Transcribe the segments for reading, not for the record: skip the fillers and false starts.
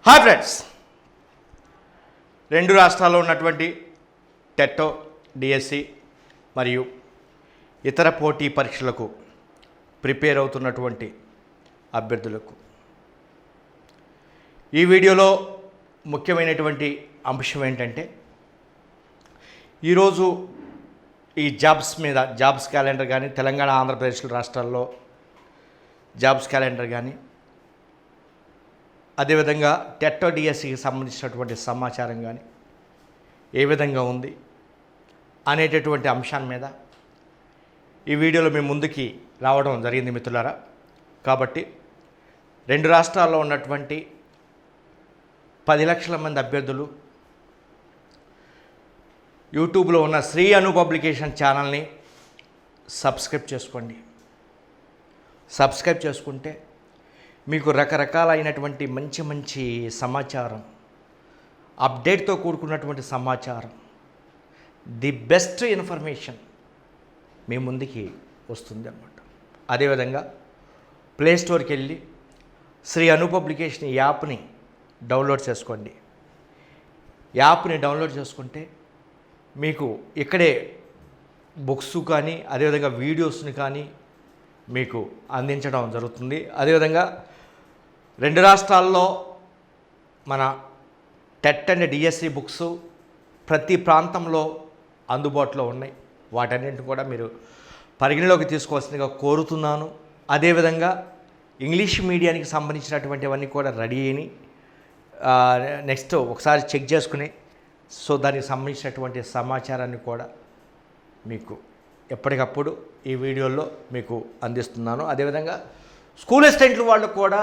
Hi friends, రెండు రాష్ట్రాల్లో ఉన్నటువంటి టెట్టో, డిఎస్సి మరియు ఇతర పోటీ పరీక్షలకు ప్రిపేర్ అవుతున్నటువంటి అభ్యర్థులకు ఈ వీడియోలో ముఖ్యమైనటువంటి అంశం ఏంటంటే, ఈరోజు ఈ జాబ్స్ క్యాలెండర్ కానీ, తెలంగాణ ఆంధ్రప్రదేశ్ రాష్ట్రాల్లో జాబ్స్ క్యాలెండర్ కానీ, అదేవిధంగా టెట్టో డిఎస్సికి సంబంధించినటువంటి సమాచారం కానీ ఏ విధంగా ఉంది అనేటటువంటి అంశాన్ని మీద ఈ వీడియోలో మీ ముందుకి రావడం జరిగింది మిత్రులారా. కాబట్టి రెండు రాష్ట్రాల్లో ఉన్నటువంటి 10 లక్షల మంది అభ్యర్థులు యూట్యూబ్లో ఉన్న శ్రీ అను పబ్లికేషన్ ఛానల్ని సబ్స్క్రైబ్ చేసుకోండి. సబ్స్క్రైబ్ చేసుకుంటే మీకు రకరకాలైనటువంటి మంచి సమాచారం, అప్డేట్తో కూడుకున్నటువంటి సమాచారం, ది బెస్ట్ ఇన్ఫర్మేషన్ మీ ముందుకి వస్తుంది అన్నమాట. అదేవిధంగా ప్లేస్టోర్కి వెళ్ళి శ్రీ అను పబ్లికేషన్ యాప్ని డౌన్లోడ్ చేసుకోండి. యాప్ని డౌన్లోడ్ చేసుకుంటే మీకు ఇక్కడే బుక్స్ కానీ, అదేవిధంగా వీడియోస్ని కానీ మీకు అందించడం జరుగుతుంది. అదేవిధంగా రెండు రాష్ట్రాల్లో మన టెట్ అండ్ డిఎస్సి బుక్స్ ప్రతి ప్రాంతంలో అందుబాటులో ఉన్నాయి. వాటన్నింటిని కూడా మీరు పరిగణలోకి తీసుకోవాల్సిందిగా కోరుతున్నాను. అదేవిధంగా ఇంగ్లీష్ మీడియానికి సంబంధించినటువంటివన్నీ కూడా రెడీ అయినాయి. నెక్స్ట్ ఒకసారి చెక్ చేసుకుని దానికి సంబంధించినటువంటి సమాచారాన్ని కూడా మీకు ఎప్పటికప్పుడు ఈ వీడియోలో మీకు అందిస్తున్నాను. అదేవిధంగా స్కూల్ అసిస్టెంట్లు వాళ్ళు కూడా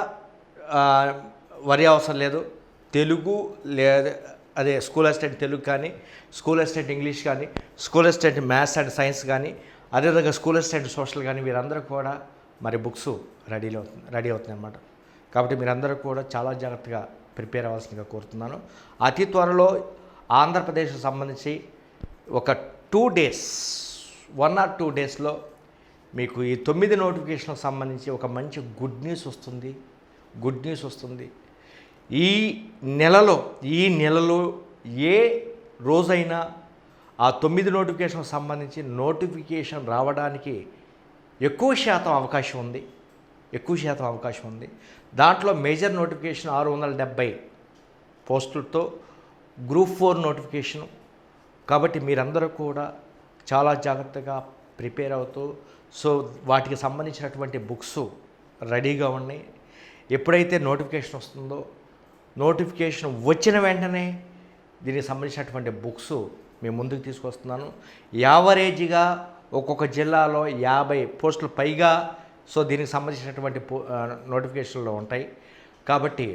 వరి అవసరం లేదు. తెలుగు లేదా అదే స్కూల్ అసిస్టెంట్ తెలుగు కానీ, స్కూల్ అసిస్టెంట్ ఇంగ్లీష్ కానీ, school assistant maths and science కానీ, అదేవిధంగా స్కూల్ అసిస్టెంట్ సోషల్ కానీ, వీరందరూ కూడా మరి బుక్స్ రెడీ అవుతుంది అన్నమాట. కాబట్టి మీరందరూ కూడా చాలా జాగ్రత్తగా ప్రిపేర్ అవ్వాల్సిందిగా కోరుతున్నాను. అతి త్వరలో ఆంధ్రప్రదేశ్కి సంబంధించి ఒక 1 or 2 డేస్లో మీకు ఈ 9 నోటిఫికేషన్లకు సంబంధించి ఒక మంచి గుడ్ న్యూస్ వస్తుంది. ఈ నెలలో ఏ రోజైనా ఆ 9 నోటిఫికేషన్లకు సంబంధించి నోటిఫికేషన్ రావడానికి ఎక్కువ శాతం అవకాశం ఉంది. దాంట్లో మేజర్ నోటిఫికేషన్ 670 పోస్టులతో గ్రూప్ 4 నోటిఫికేషను. కాబట్టి మీరందరూ కూడా చాలా జాగ్రత్తగా ప్రిపేర్ అవుతూ వాటికి సంబంధించినటువంటి బుక్స్ రెడీగా ఉన్నాయి. ఎప్పుడైతే నోటిఫికేషన్ వస్తుందో, నోటిఫికేషన్ వచ్చిన వెంటనే దీనికి సంబంధించినటువంటి బుక్స్ మీ ముందుకు తీసుకొస్తున్నాను. యావరేజ్గా ఒక్కొక్క జిల్లాలో 50 పోస్టులు పైగా దీనికి సంబంధించినటువంటి నోటిఫికేషన్లో ఉంటాయి. కాబట్టి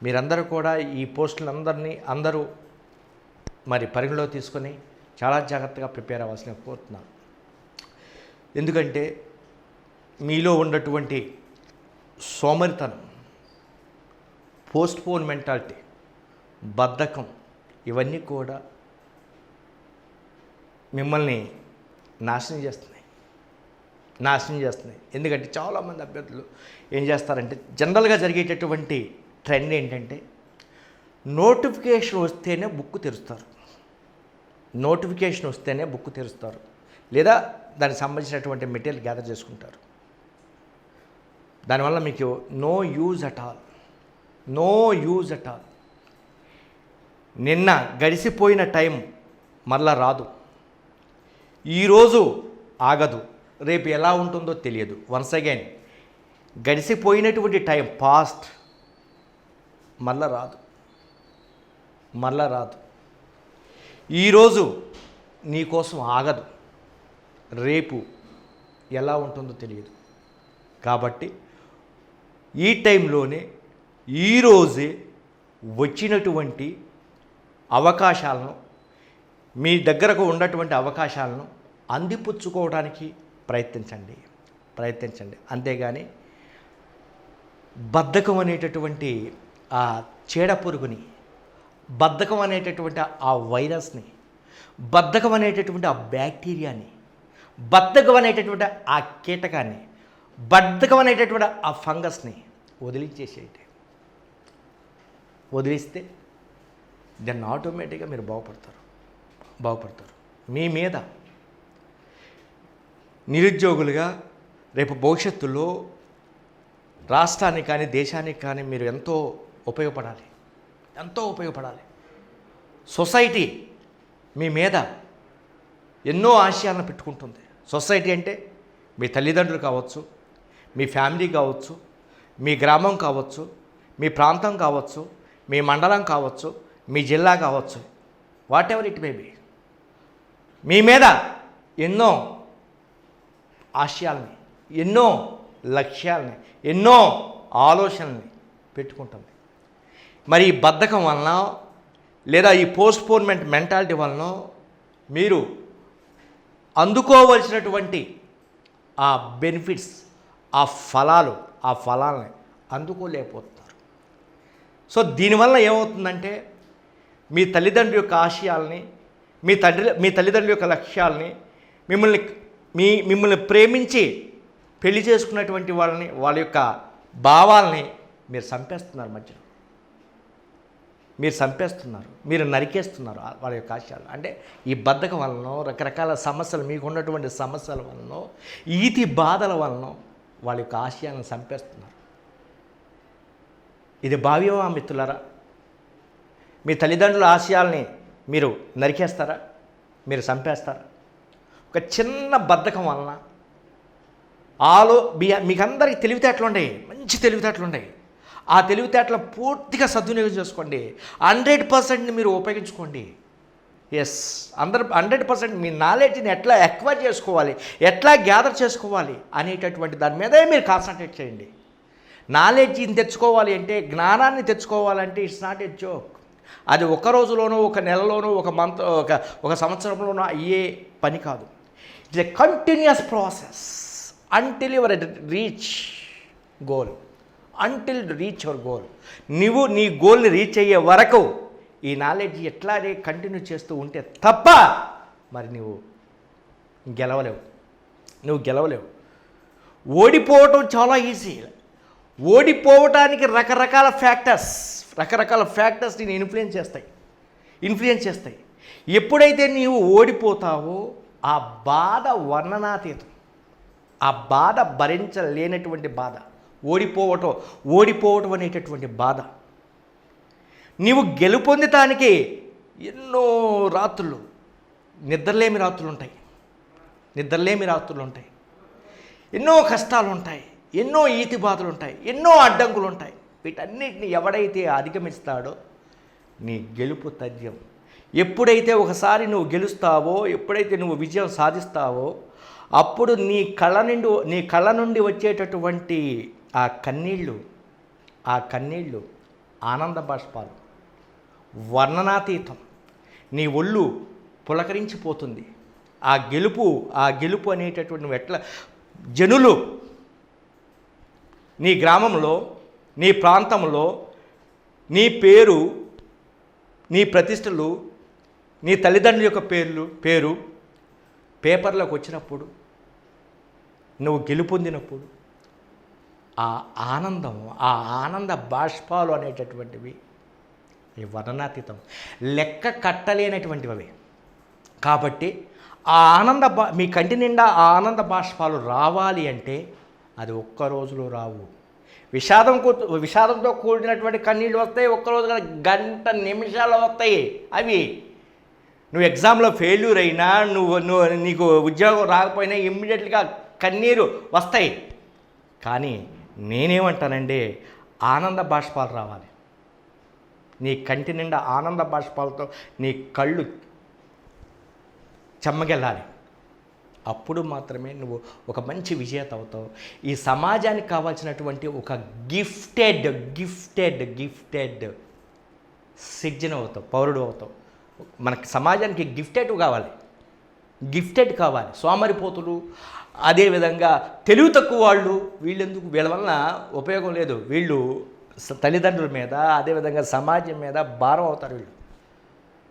మీరందరూ కూడా ఈ పోస్టులందరినీ మరి పరిగణలో తీసుకొని చాలా జాగ్రత్తగా ప్రిపేర్ అవ్వాల్సిన కోరుతున్నాను. ఎందుకంటే మీలో ఉన్నటువంటి సోమరితనం, పోస్ట్ పోన్ మెంటాలిటీ, బద్ధకం, ఇవన్నీ కూడా మిమ్మల్ని నాశనం చేస్తున్నాయి. ఎందుకంటే చాలామంది అభ్యర్థులు ఏం చేస్తారంటే, జనరల్గా జరిగేటటువంటి ట్రెండ్ ఏంటంటే, నోటిఫికేషన్ వస్తేనే బుక్ తెరుస్తారు, లేదా దానికి సంబంధించినటువంటి మెటీరియల్ గ్యాదర్ చేసుకుంటారు. దానివల్ల మీకు నో యూజ్ అట్ ఆల్. నిన్న గడిచిపోయిన టైం మళ్ళా రాదు. ఈరోజు ఆగదు, రేపు ఎలా ఉంటుందో తెలియదు. వన్స్ అగైన్ గడిచిపోయినటువంటి టైం పాస్ట్ మళ్ళా రాదు. ఈరోజు నీకోసం ఆగదు, రేపు ఎలా ఉంటుందో తెలియదు. కాబట్టి ఈ టైంలోనే, ఈరోజే వచ్చినటువంటి అవకాశాలను, మీ దగ్గరకు ఉన్నటువంటి అవకాశాలను అందిపుచ్చుకోవడానికి ప్రయత్నించండి. అంతేగాని బద్ధకం అనేటటువంటి ఆ చీడపురుగుని, బద్ధకం అనేటటువంటి ఆ వైరస్ని, బద్ధకం అనేటటువంటి ఆ బ్యాక్టీరియాని, బద్ధకం అనేటటువంటి ఆ కీటకాన్ని, బద్ధకం అనేటటువంటి ఆ ఫంగస్ని వదిలించేసేయండి. వదిలిస్తే దెన్ ఆటోమేటిక్గా మీరు బాగుపడతారు. మీ మీద నిరుద్యోగులుగా రేపు భవిష్యత్తులో రాష్ట్రానికి కానీ దేశానికి కానీ మీరు ఎంతో ఉపయోగపడాలి. సొసైటీ మీ మీద ఎన్నో ఆశయాలను పెట్టుకుంటుంది. సొసైటీ అంటే మీ తల్లిదండ్రులు కావచ్చు, మీ ఫ్యామిలీ కావచ్చు, మీ గ్రామం కావచ్చు, మీ ప్రాంతం కావచ్చు, మీ మండలం కావచ్చు, మీ జిల్లా కావచ్చు, whatever it may be, మీ మీద ఎన్నో ఆశయాల్ని, ఎన్నో లక్ష్యాలని, ఎన్నో ఆలోచనల్ని పెట్టుకుంటుంది. మరి ఈ బద్ధకం వలన లేదా ఈ పోస్ట్పోన్మెంట్ మెంటాలిటీ వలన మీరు అందుకోవలసినటువంటి ఆ బెనిఫిట్స్, ఆ ఫలాలని అందుకోలేకపోతున్నారు. సో దీనివల్ల ఏమవుతుందంటే మీ తల్లిదండ్రుల యొక్క ఆశయాల్ని, మీ తల్లిదండ్రుల యొక్క లక్ష్యాలని, మిమ్మల్ని ప్రేమించి పెళ్లి చేసుకున్నటువంటి వాళ్ళ యొక్క భావాల్ని మీరు చంపేస్తున్నారు. మీరు నరికేస్తున్నారు వాళ్ళ యొక్క ఆశయాలు. అంటే ఈ బద్ధకం వలన, రకరకాల సమస్యలు, మీకు ఉన్నటువంటి సమస్యల వలన, ఈతి బాధల వలన వాళ్ళ యొక్క ఆశయాలను చంపేస్తున్నారు. ఇది భావ్యమా మిత్రులారా? మీ తల్లిదండ్రుల ఆశయాల్ని మీరు నరికేస్తారా? మీరు చంపేస్తారా? ఒక చిన్న బద్ధకం వలన మీకు అందరికీ తెలివితేటలు ఉన్నాయి, మంచి తెలివితేటలు ఉన్నాయి. ఆ తెలివితేటలు పూర్తిగా సద్వినియోగం చేసుకోండి. 100% మీరు ఉపయోగించుకోండి. 100% మీ నాలెడ్జ్ని ఎట్లా ఎక్వైర్ చేసుకోవాలి, ఎట్లా గ్యాదర్ చేసుకోవాలి అనేటటువంటి దాని మీదే మీరు కాన్సన్ట్రేట్ చేయండి. నాలెడ్జ్ని తెచ్చుకోవాలి అంటే, జ్ఞానాన్ని తెచ్చుకోవాలంటే ఇట్స్ నాట్ ఎ జోక్. అది ఒక రోజులోనో, ఒక నెలలోనో, ఒక సంవత్సరంలోనో అయ్యే పని కాదు. It's a continuous process until you reach goal. Until you reach your goal. నువ్వు నీ గోల్ని రీచ్ అయ్యే వరకు ఈ నాలెడ్జ్ ఎట్లాగే కంటిన్యూ చేస్తూ ఉంటే తప్ప మరి నువ్వు గెలవలేవు. ఓడిపోవటం చాలా ఈజీ. ఓడిపోవటానికి రకరకాల ఫ్యాక్టర్స్ నేను ఇన్ఫ్లుయెన్స్ చేస్తాయి. ఎప్పుడైతే నీవు ఓడిపోతావో ఆ బాధ వర్ణనాతీతం. ఆ బాధ భరించలేనటువంటి బాధ, ఓడిపోవటం అనేటటువంటి బాధ. నీవు గెలుపొందటానికి ఎన్నో రాత్రులు, నిద్రలేమి రాత్రులు ఉంటాయి, ఎన్నో కష్టాలు ఉంటాయి, ఎన్నో ఈతి బాధలు ఉంటాయి, ఎన్నో అడ్డంకులు ఉంటాయి. వీటన్నిటిని ఎవడైతే అధిగమిస్తాడో నీ గెలుపు తథ్యం. ఎప్పుడైతే ఒకసారి నువ్వు గెలుస్తావో, ఎప్పుడైతే నువ్వు విజయం సాధిస్తావో, అప్పుడు నీ కళ్ళ నుండి వచ్చేటటువంటి ఆ కన్నీళ్ళు ఆనంద బాష్పాలు, వర్ణనాతీతం. నీ ఒళ్ళు పులకరించిపోతుంది. ఆ గెలుపు అనేటటువంటి నువ్వు ఎట్లా జనులు నీ గ్రామంలో, నీ ప్రాంతంలో నీ పేరు, నీ ప్రతిష్టలు, నీ తల్లిదండ్రుల యొక్క పేరు పేపర్లోకి వచ్చినప్పుడు, నువ్వు గెలుపొందినప్పుడు ఆ ఆనంద బాష్పాలు అనేటటువంటివి ఈ వర్ణనాతీతం, లెక్క కట్టలేనటువంటివి అవి. కాబట్టి ఆ మీ కంటి నిండా ఆ ఆనంద బాష్పాలు రావాలి అంటే అది ఒక్క రోజులో రావు. విషాదంతో కూడినటువంటి కన్నీళ్ళు వస్తాయి, ఒక్కరోజు గంట నిమిషాలు వస్తాయి. అవి నువ్వు ఎగ్జామ్లో ఫెయిల్యూర్ అయినా, నీకు ఉద్యోగం రాకపోయినా ఇమ్మీడియట్గా కన్నీరు వస్తాయి. కానీ నేనేమంటానంటే ఆనంద బాష్పాలు రావాలి. నీ కంటి నిండా ఆనంద బాష్పాలతో నీ కళ్ళు చెమ్మగెళ్ళాలి. అప్పుడు మాత్రమే నువ్వు ఒక మంచి విజేత అవుతావు. ఈ సమాజానికి కావాల్సినటువంటి ఒక గిఫ్టెడ్ సిటిజన్ అవుతావు, పౌరుడు అవుతావు. మనకి సమాజానికి గిఫ్టెడ్ కావాలి. సోమరిపోతులు, అదేవిధంగా తెలివి తక్కువ వాళ్ళు, వీళ్ళ వలన ఉపయోగం లేదు. వీళ్ళు తల్లిదండ్రుల మీద, అదేవిధంగా సమాజం మీద భారం అవుతారు. వీళ్ళు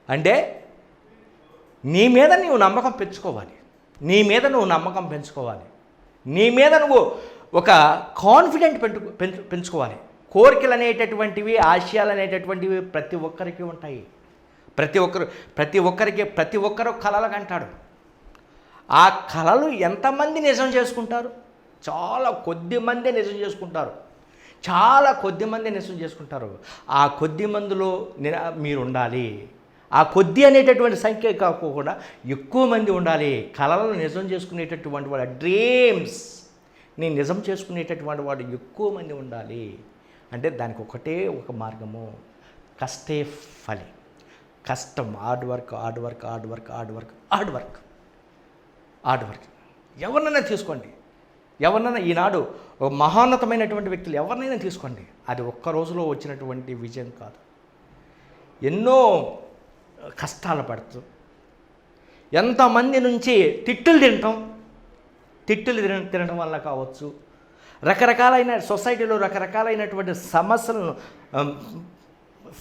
అంటే నీ మీద నువ్వు నమ్మకం పెంచుకోవాలి. నీ మీద నువ్వు ఒక కాన్ఫిడెంట్ పెంచుకోవాలి. కోరికలు అనేటటువంటివి, ఆశయాలు అనేటటువంటివి ప్రతి ఒక్కరికి ఉంటాయి. ప్రతి ఒక్కరు కలలు కంటాడు. ఆ కలలు ఎంతమంది నిజం చేసుకుంటారు? చాలా కొద్ది మందే నిజం చేసుకుంటారు. ఆ కొద్ది మందిలో మీరు ఉండాలి. ఆ కొద్ది అనేటటువంటి సంఖ్య కాకుండా ఎక్కువ మంది ఉండాలి. కలలను నిజం చేసుకునేటటువంటి వాడు, డ్రీమ్స్ నేను నిజం చేసుకునేటటువంటి వాడు ఎక్కువ మంది ఉండాలి. అంటే దానికి ఒకటే ఒక మార్గము, కష్టే ఫలి. కష్టం, హార్డ్ వర్క్. ఎవరినైనా తీసుకోండి, ఈనాడు మహోన్నతమైనటువంటి వ్యక్తులు ఎవరినైనా తీసుకోండి, అది ఒక్క రోజులో వచ్చినటువంటి విజయం కాదు. ఎన్నో కష్టాలు పడుతూ, ఎంతమంది నుంచి తిట్టులు తినడం వల్ల కావచ్చు, రకరకాలైన సొసైటీలో రకరకాలైనటువంటి సమస్యలను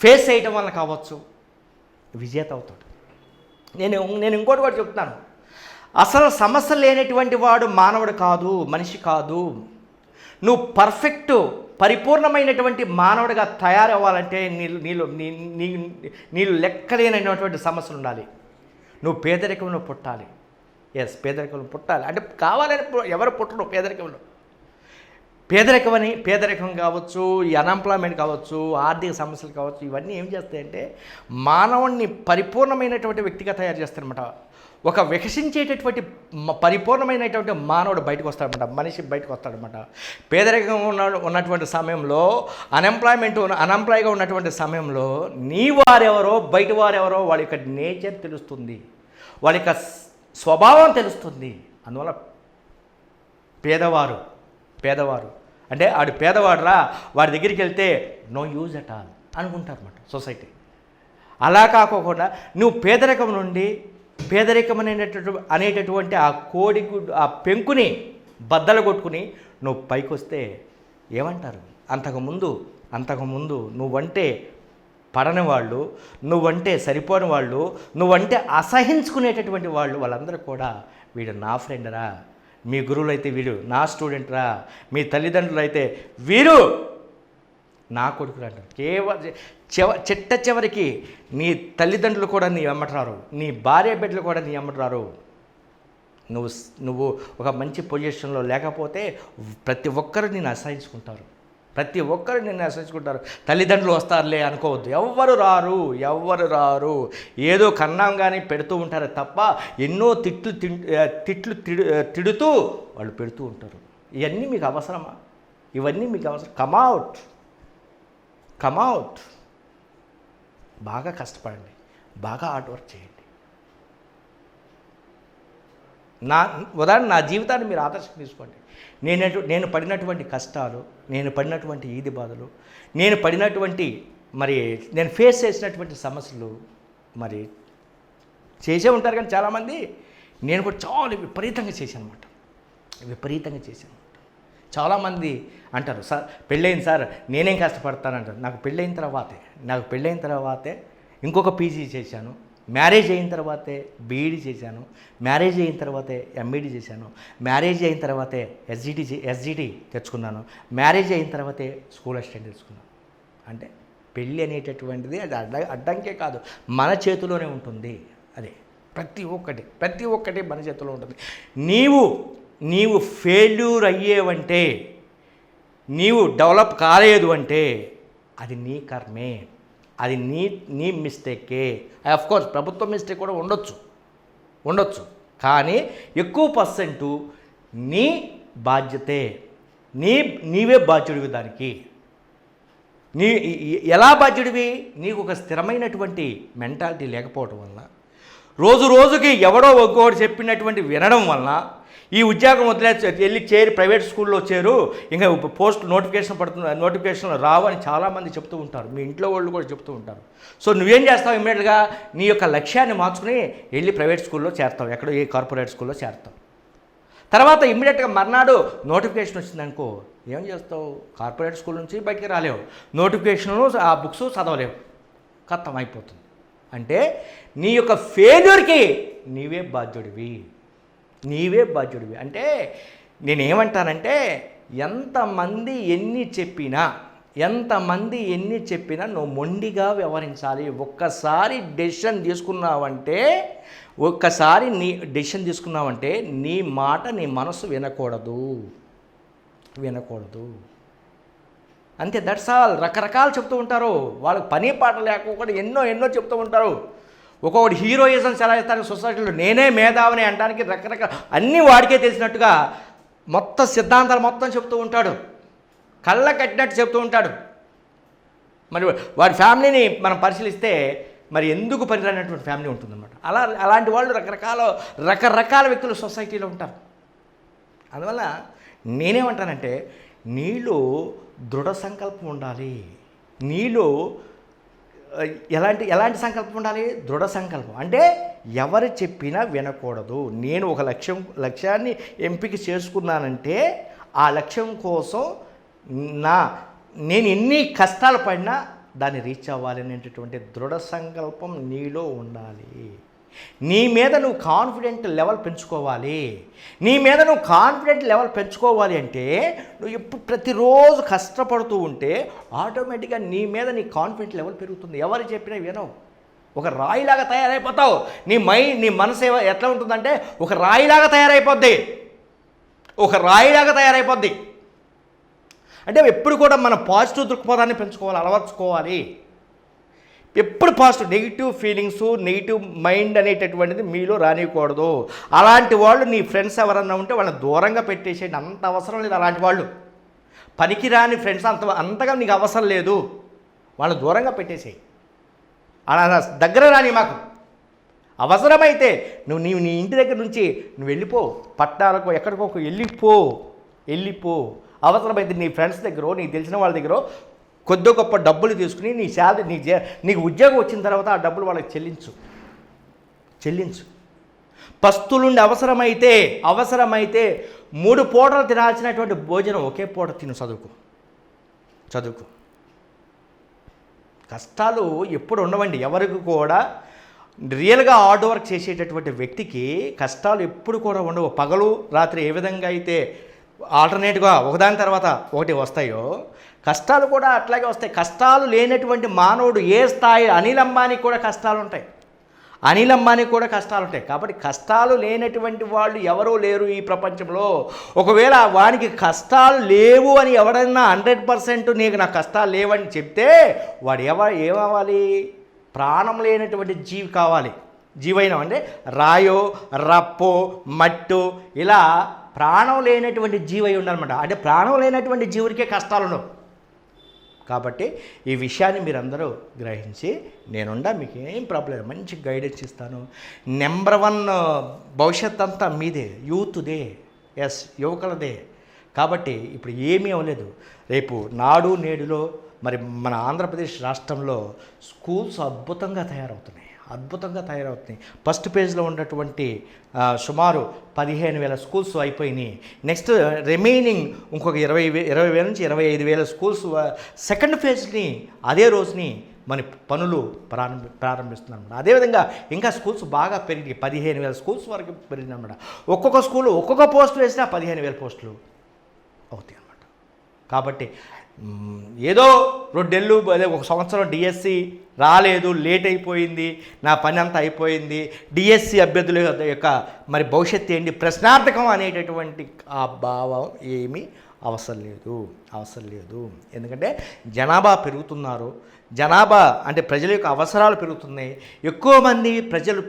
ఫేస్ చేయటం వల్ల కావచ్చు, విజేత అవుతాడు. నేను ఇంకోటి కూడా చెప్తున్నాను, అసలు సమస్య లేనటువంటి వాడు మానవుడు కాదు, మనిషి కాదు. నువ్వు పరిపూర్ణమైనటువంటి మానవుడిగా తయారవ్వాలంటే నీళ్ళు లెక్కలేనటువంటి సమస్యలు ఉండాలి. నువ్వు పేదరికంలో పుట్టాలి. పేదరికంలో పుట్టాలి అంటే కావాలని ఎవరు పుట్టరు. పేదరికం కావచ్చు, ఈ అన్ఎంప్లాయ్మెంట్ కావచ్చు, ఆర్థిక సమస్యలు కావచ్చు, ఇవన్నీ ఏం చేస్తాయంటే మానవుడిని పరిపూర్ణమైనటువంటి వ్యక్తిగా తయారు చేస్తారనమాట. ఒక వికసించేటటువంటి పరిపూర్ణమైనటువంటి మానవుడు బయటకు వస్తాడనమాట, మనిషి బయటకు వస్తాడనమాట. పేదరికం ఉన్నటువంటి సమయంలో, అన్ఎంప్లాయ్గా ఉన్నటువంటి సమయంలో నీ వారెవరో బయట వారెవరో వాళ్ళ యొక్క నేచర్ తెలుస్తుంది, వాళ్ళ యొక్క స్వభావం తెలుస్తుంది. అందువల్ల పేదవారు అంటే ఆడు పేదవాడురా, వాడి దగ్గరికి వెళ్తే నో యూజ్ అట్ ఆల్ అనుకుంటారన్నమాట సొసైటీ. అలా కాకోకుండా నువ్వు పేదరికం నుండి అనేటటువంటి ఆ కోడిగుడ్డు, ఆ పెంకుని బద్దలు కొట్టుకుని నువ్వు పైకి వస్తే ఏమంటారు? అంతకుముందు నువ్వంటే పడని వాళ్ళు, నువ్వంటే సరిపోని వాళ్ళు, నువ్వంటే అసహించుకునేటటువంటి వాళ్ళందరూ కూడా వీడు నా ఫ్రెండ్ రా, మీ గురువులు అయితే వీడు నా స్టూడెంట్ రా, మీ తల్లిదండ్రులు అయితే వీరు నా కొడుకులు అంటారు. చివరికి నీ తల్లిదండ్రులు కూడా నీ వెంబడరారు, నీ భార్య బిడ్డలు కూడా నీ వెంబడరారు. నువ్వు ఒక మంచి పొజిషన్లో లేకపోతే ప్రతి ఒక్కరు నిన్ను అసహించుకుంటారు. తల్లిదండ్రులు వస్తారులే అనుకోవద్దు. ఎవ్వరు రారు. ఏదో కన్నాంగానే పెడుతూ ఉంటారు తప్ప ఎన్నో తిట్లు తిడుతూ వాళ్ళు పెడుతూ ఉంటారు. ఇవన్నీ మీకు అవసరమా? కమ్అవుట్. బాగా కష్టపడండి, బాగా హార్డ్ వర్క్ చేయండి. నా జీవితాన్ని మీరు ఆదర్శంగా తీసుకోండి. నేను పడినటువంటి కష్టాలు, నేను పడినటువంటి ఈది బాధలు, నేను ఫేస్ చేసినటువంటి సమస్యలు చేసే ఉంటారు. కానీ చాలామంది నేను కూడా చాలా విపరీతంగా చేశాను. చాలామంది అంటారు, సార్ పెళ్ళైంది సార్ నేనేం కష్టపడతానంటారు. నాకు పెళ్ళైన తర్వాతే ఇంకొక పీజీ చేశాను, మ్యారేజ్ అయిన తర్వాతే బీఈడీ చేశాను, మ్యారేజ్ అయిన తర్వాతే ఎంఈడీ చేశాను, మ్యారేజ్ అయిన తర్వాతే ఎస్జిడి తెచ్చుకున్నాను, మ్యారేజ్ అయిన తర్వాతే స్కూల్ అసిస్టెంట్ తెచ్చుకున్నాను. అంటే పెళ్ళి అనేటటువంటిది అది అడ్డంకే కాదు, మన చేతిలోనే ఉంటుంది. అదే ప్రతి ఒక్కటి మన చేతిలో ఉంటుంది. నీవు ఫెయిల్యూర్ అయ్యేవంటే, నీవు డెవలప్ కాలేదు అంటే అది నీ కర్మే, అది నీ మిస్టేకే. అఫ్కోర్స్ ప్రభుత్వ మిస్టేక్ కూడా ఉండొచ్చు, కానీ ఎక్కువ పర్సెంటు నీ బాధ్యతే. నీవే బాధ్యుడివి దానికి. ఎలా బాధ్యుడివి? నీకు ఒక స్థిరమైనటువంటి మెంటాలిటీ లేకపోవడం వల్ల, రోజుకి ఎవడో ఒక్కోటి చెప్పినటువంటి వినడం వలన ఈ ఉద్యోగం వెళ్ళి చేరి ప్రైవేట్ స్కూల్లో చేరు, ఇంకా పోస్ట్ నోటిఫికేషన్ రావు అని చాలామంది చెప్తూ ఉంటారు. మీ ఇంట్లో వాళ్ళు కూడా చెప్తూ ఉంటారు. సో నువ్వేం చేస్తావు? ఇమ్మీడియట్గా నీ యొక్క లక్ష్యాన్ని మార్చుకుని వెళ్ళి ప్రైవేట్ స్కూల్లో చేరతావు, ఎక్కడో ఏ కార్పొరేట్ స్కూల్లో చేరతావు. తర్వాత ఇమ్మీడియట్గా మర్నాడు నోటిఫికేషన్ వచ్చిందనుకో, ఏం చేస్తావు? కార్పొరేట్ స్కూల్ నుంచి బయటికి రాలేవు, నోటిఫికేషను ఆ బుక్స్ చదవలేవు, ఖతం అయిపోతుంది. అంటే నీ యొక్క ఫెయిల్యూర్కి నీవే బాధ్యుడివి. అంటే నేనేమంటానంటే, ఎంతమంది ఎన్ని చెప్పినా, ఎంతమంది ఎన్ని చెప్పినా నువ్వు మొండిగా వ్యవహరించాలి. ఒక్కసారి డెసిషన్ తీసుకున్నావంటే నీ మాట నీ మనసు వినకూడదు. అంతే, దట్స్ ఆల్. రకరకాలు చెప్తూ ఉంటారు, వాళ్ళకి పని పాట లేకపోతే ఎన్నో చెప్తూ ఉంటారు. ఒక్కొక్కటి హీరోయిజమ్స్ ఎలా ఇస్తారు సొసైటీలో, నేనే మేధావిని అనడానికి రకరకాల అన్నీ వాడికే తెలిసినట్టుగా మొత్తం సిద్ధాంతాలు మొత్తం చెప్తూ ఉంటాడు, కళ్ళ కట్టినట్టు చెప్తూ ఉంటాడు. మరి వాడి ఫ్యామిలీని మనం పరిశీలిస్తే మరి ఎందుకు పనిరానటువంటి ఫ్యామిలీ ఉంటుందన్నమాట. అలాంటి వాళ్ళు రకరకాల వ్యక్తులు సొసైటీలో ఉంటారు. అందువల్ల నేనేమంటానంటే నీలో దృఢ సంకల్పం ఉండాలి. నీలో ఎలాంటి సంకల్పం ఉండాలి? దృఢ సంకల్పం. అంటే ఎవరు చెప్పినా వినకూడదు. నేను ఒక లక్ష్యాన్ని ఎంపిక చేసుకున్నానంటే ఆ లక్ష్యం కోసం నేను ఎన్ని కష్టాలు పడినా దాన్ని రీచ్ అవ్వాలి అనేటటువంటి దృఢ సంకల్పం నీలో ఉండాలి. నీ మీద నువ్వు కాన్ఫిడెంట్ లెవెల్ పెంచుకోవాలి అంటే నువ్వు ఎప్పుడు ప్రతిరోజు కష్టపడుతూ ఉంటే ఆటోమేటిక్గా నీ మీద నీ కాన్ఫిడెంట్ లెవెల్ పెరుగుతుంది. ఎవరు చెప్పినా వినవు, ఒక రాయిలాగా తయారైపోతావు. నీ మనసు ఎట్లా ఉంటుందంటే ఒక రాయిలాగా తయారైపోద్ది. అంటే ఎప్పుడు కూడా మన పాజిటివ్ దృక్పథాన్ని అలవర్చుకోవాలి. ఎప్పుడు positive, negative feelings, negative mind అనేటటువంటిది మీలో రానివ్వకూడదు. అలాంటి వాళ్ళు నీ ఫ్రెండ్స్ ఎవరన్నా ఉంటే వాళ్ళని దూరంగా పెట్టేసేయండి. అంత అవసరం లేదు. అలాంటి వాళ్ళు పనికిరాని ఫ్రెండ్స్ అంతగా నీకు అవసరం లేదు, వాళ్ళని దూరంగా పెట్టేసేయి. అలా దగ్గర రాని మాకు. అవసరమైతే నువ్వు నీ ఇంటి దగ్గర నుంచి నువ్వు వెళ్ళిపో, పట్టణాలకు ఎక్కడికో వెళ్ళిపో. అవసరమైతే నీ ఫ్రెండ్స్ దగ్గర, నీకు తెలిసిన వాళ్ళ దగ్గర కొద్ది గొప్ప డబ్బులు తీసుకుని నీ శాలరీ నీకు ఉద్యోగం వచ్చిన తర్వాత ఆ డబ్బులు వాళ్ళకి చెల్లించు. పస్తులుండి అవసరమైతే 3 పూటలు తినాల్సినటువంటి భోజనం ఒకే పూట తిను. చదువుకు. కష్టాలు ఎప్పుడు ఉండవండి ఎవరికి కూడా. రియల్గా హార్డ్ వర్క్ చేసేటటువంటి వ్యక్తికి కష్టాలు ఎప్పుడు కూడా ఉండవు. పగలు రాత్రి ఏ విధంగా అయితే ఆల్టర్నేట్గా ఒకదాని తర్వాత ఒకటి వస్తాయో కష్టాలు కూడా అట్లాగే వస్తాయి. కష్టాలు లేనటువంటి మానవుడు ఏ స్థాయి, అనిల్ అంబానీకి కూడా కష్టాలు ఉంటాయి. కాబట్టి కష్టాలు లేనటువంటి వాళ్ళు ఎవరూ లేరు ఈ ప్రపంచంలో. ఒకవేళ వానికి కష్టాలు లేవు అని ఎవడన్నా 100% నాకు కష్టాలు లేవని చెప్తే వాడు ఏమవ్వాలి? ప్రాణం లేనటువంటి జీవి కావాలి. జీవైనం అంటే రాయో, రప్పో, మట్టో ఇలా ప్రాణం లేనటువంటి జీవై ఉండాలన్నమాట. అంటే ప్రాణం లేనటువంటి జీవుడికే కష్టాలు ఉండవు. కాబట్టి ఈ విషయాన్ని మీరందరూ గ్రహించి నేనుండా, మీకు ఏం ప్రాబ్లం, మంచి గైడెన్స్ ఇస్తాను. నెంబర్ 1 భవిష్యత్ అంతా మీదే, యూత్దే, యువకులదే. కాబట్టి ఇప్పుడు ఏమీ అవ్వలేదు. రేపు నాడు నేడులో మరి మన ఆంధ్రప్రదేశ్ రాష్ట్రంలో స్కూల్స్ అద్భుతంగా తయారవుతున్నాయి. ఫస్ట్ పేజ్లో ఉన్నటువంటి సుమారు 15,000 స్కూల్స్ అయిపోయినాయి. నెక్స్ట్ రిమైనింగ్ ఇంకొక 20,000 నుంచి 25,000 స్కూల్స్ సెకండ్ ఫేజ్ని అదే రోజుని మన పనులు ప్రారంభిస్తున్నాం అన్నమాట. అదేవిధంగా ఇంకా స్కూల్స్ బాగా పెరిగి 15,000 స్కూల్స్ వరకు పెరిగిందన్నమాట. ఒక్కొక్క స్కూలు ఒక్కొక్క పోస్టులు వేసినా 15,000 పోస్టులు అవుతాయి అన్నమాట. కాబట్టి ఏదో 2 నెలలు అదే 1 సంవత్సరం డిఎస్సి రాలేదు, లేట్ అయిపోయింది, నా పని అంతా అయిపోయింది, డిఎస్సి అభ్యర్థుల యొక్క మరి భవిష్యత్తు ఏంటి, ప్రశ్నార్థకం అనేటటువంటి ఆ భావం ఏమీ అవసరం లేదు. ఎందుకంటే జనాభా పెరుగుతున్నారు. జనాభా అంటే ప్రజల యొక్క అవసరాలు పెరుగుతున్నాయి. ఎక్కువ మంది ప్రజలు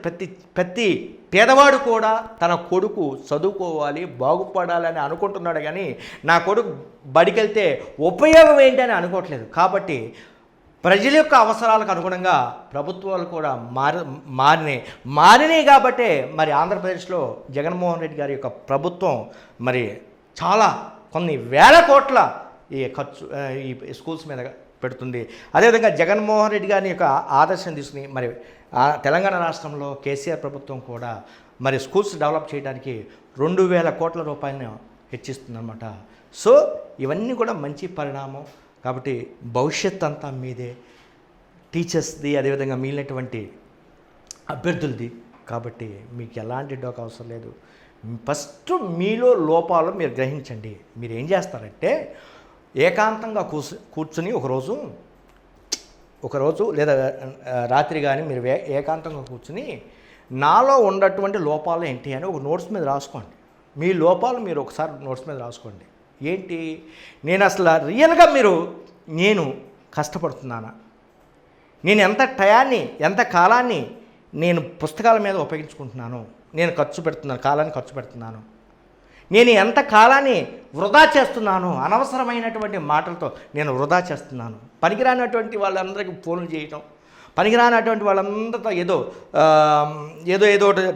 ప్రతి పేదవాడు కూడా తన కొడుకు చదువుకోవాలి, బాగుపడాలని అనుకుంటున్నాడు. కానీ నా కొడుకు బడికెళ్తే ఉపయోగం ఏంటి అని అనుకోవట్లేదు. కాబట్టి ప్రజల యొక్క అవసరాలకు అనుగుణంగా ప్రభుత్వాలు కూడా మారినాయి. కాబట్టే మరి ఆంధ్రప్రదేశ్లో జగన్మోహన్ రెడ్డి గారి యొక్క ప్రభుత్వం మరి చాలా కొన్ని వేల కోట్ల ఈ స్కూల్స్ మీద పెడుతుంది. అదేవిధంగా జగన్మోహన్ రెడ్డి గారి యొక్క ఆదర్శం తీసుకుని మరి తెలంగాణ రాష్ట్రంలో కేసీఆర్ ప్రభుత్వం కూడా మరి స్కూల్స్ డెవలప్ చేయడానికి 2,000 కోట్ల రూపాయలను హెచ్చిస్తుందన్నమాట. సో ఇవన్నీ కూడా మంచి పరిణామం. కాబట్టి భవిష్యత్ అంతా మీదే, టీచర్స్ది, అదేవిధంగా మిగిలినటువంటి అభ్యర్థులది. కాబట్టి మీకు ఎలాంటి డోకా అవసరం లేదు. ఫస్ట్ మీలో లోపాలు మీరు గ్రహించండి. మీరు ఏం చేస్తారంటే ఏకాంతంగా కూర్చుని ఒకరోజు లేదా రాత్రి కానీ మీరు ఏకాంతంగా కూర్చుని నాలో ఉన్నటువంటి లోపాలు ఏంటి అని ఒక నోట్స్ మీద రాసుకోండి. మీ లోపాలు మీరు ఒకసారి నోట్స్ మీద రాసుకోండి. ఏంటి, నేను అసలు రియల్గా నేను కష్టపడుతున్నానా, నేను ఎంత టయాన్ని ఎంత కాలాన్ని నేను పుస్తకాల మీద ఉపయోగించుకుంటున్నాను, నేను కాలాన్ని ఖర్చు పెడుతున్నాను, నేను ఎంత కాలాన్ని వృధా చేస్తున్నాను, అనవసరమైనటువంటి మాటలతో నేను వృధా చేస్తున్నాను, పనికిరానటువంటి వాళ్ళందరికీ ఫోన్లు చేయటం, పనికిరానటువంటి వాళ్ళందరితో ఏదో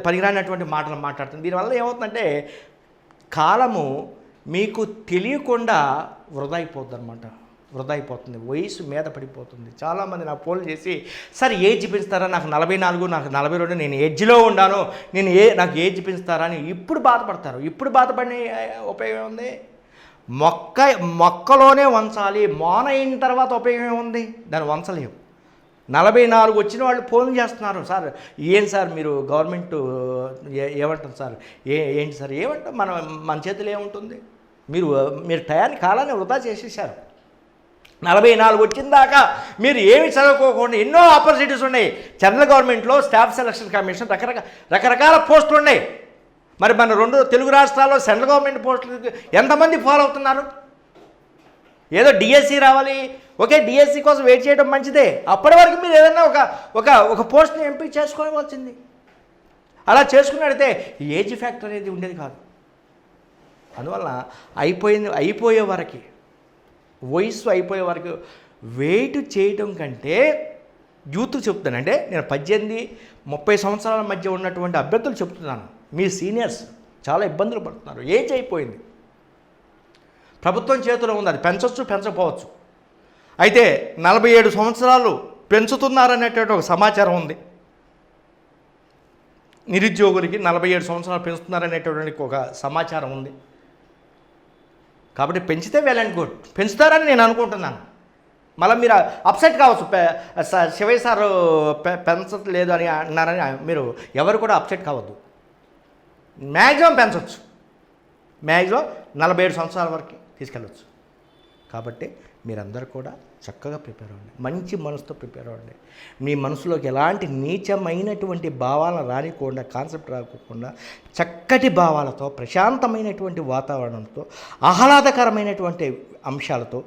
పనికిరానటువంటి మాటలు మాట్లాడుతుంది. దీనివల్ల ఏమవుతుందంటే కాలము మీకు తెలియకుండా వృధా అయిపోతుంది, వయసు మీద పడిపోతుంది. చాలామంది నాకు ఫోన్లు చేసి, సార్ ఏజ్ పెంచుతారా, నాకు 44, నాకు 42, నేను ఏజ్లో ఉన్నాను, నాకు ఏజ్ పెంచుతారా అని ఇప్పుడు బాధపడతారు. ఇప్పుడు బాధపడిన ఉపయోగం ఉంది? మొక్కలోనే వంచాలి, మోన అయిన తర్వాత ఉపయోగం ఏముంది? దాన్ని వంచలేము. 44 వచ్చిన వాళ్ళు ఫోన్లు చేస్తున్నారు, సార్ ఏం సార్ మీరు గవర్నమెంట్ ఏమంటారు సార్, ఏంటి సార్ ఏమంటారు, మన చేతిలో ఏముంటుంది? మీరు టయాన్ని కాలాన్ని వృధా చేసేసారు. 44 వచ్చిన దాకా మీరు ఏమి చదువుకోకుండా ఎన్నో ఆపర్చునిటీస్ ఉన్నాయి. సెంట్రల్ గవర్నమెంట్లో స్టాఫ్ సెలక్షన్ కమిషన్ రకరకాల పోస్టులు ఉన్నాయి. మరి మన 2 తెలుగు రాష్ట్రాల్లో సెంట్రల్ గవర్నమెంట్ పోస్టులు ఎంతమంది ఫాలో అవుతున్నారు? ఏదో డిఎస్సి రావాలి, ఓకే, డిఎస్సి కోసం వెయిట్ చేయడం మంచిదే. అప్పటి వరకు మీరు ఏదన్నా ఒక పోస్ట్ని ఎంపిక చేసుకోవాల్సింది. అలా చేసుకున్నట్టయితే ఏజ్ ఫ్యాక్టర్ అనేది ఉండేది కాదు. అందువల్ల అయిపోయే వరకు, వయసు అయిపోయే వరకు వెయిట్ చేయడం కంటే యూత్ చెప్తాను, అంటే నేను 18-30 సంవత్సరాల మధ్య ఉన్నటువంటి అభ్యర్థులు చెప్తున్నాను. మీ సీనియర్స్ చాలా ఇబ్బందులు పడుతున్నారు. ఏజ్ అయిపోయింది, ప్రభుత్వం చేతిలో ఉంది, అది పెంచవచ్చు పెంచకపోవచ్చు. అయితే 47 సంవత్సరాలు పెంచుతున్నారనేటువంటి ఒక సమాచారం ఉంది. నిరుద్యోగులకి 47 సంవత్సరాలు పెంచుతున్నారనేటువంటి ఒక సమాచారం ఉంది. కాబట్టి పెంచితే వెల్ అండ్ గుడ్, పెంచుతారని నేను అనుకుంటున్నాను. మళ్ళీ మీరు అప్సెట్ కావచ్చు, శివయ్య సార్ పెంచట్లేదు అని అన్నారని మీరు ఎవరు కూడా అప్సెట్ కావద్దు. మ్యాక్సిమం పెంచవచ్చు, మ్యాక్సిమం 47 సంవత్సరాల వరకు తీసుకెళ్ళవచ్చు. కాబట్టి మీరందరూ కూడా చక్కగా ప్రిపేర్ అవ్వండి, మంచి మనసుతో ప్రిపేర్ అవ్వండి. మీ మనసులోకి ఎలాంటి నీచమైనటువంటి భావాలను రానికుండా, కాన్సెప్ట్ రాకుండా, చక్కటి భావాలతో, ప్రశాంతమైనటువంటి వాతావరణంతో, ఆహ్లాదకరమైనటువంటి అంశాలతో